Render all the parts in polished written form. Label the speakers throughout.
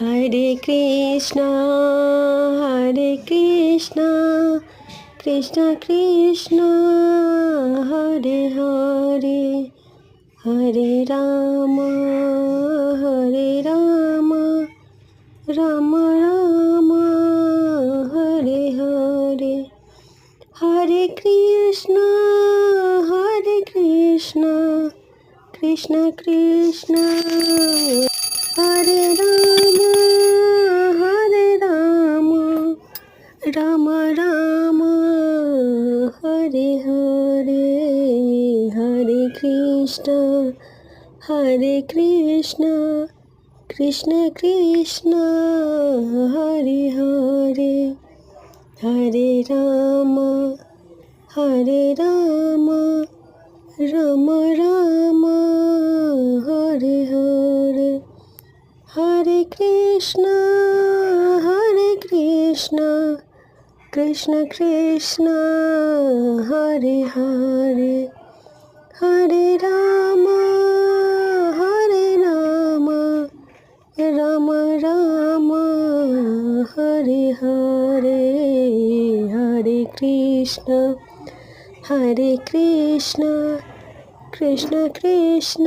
Speaker 1: Hare Krishna Krishna Krishna Hare Hare Hare Ram Ram Ram Hare Hare Hare Krishna Krishna Krishna Hare Ram Ram Ram Hare Hare Hare Krishna Krishna Krishna Hare Hare Hare Ram Ram Ram Hare Hare Hare Krishna Krishna Krishna Hare Hare Hare Ram Ram Ram Hare Hare Hare Krishna Krishna Krishna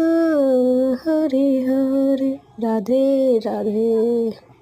Speaker 1: Hare Hare Radhe Radhe.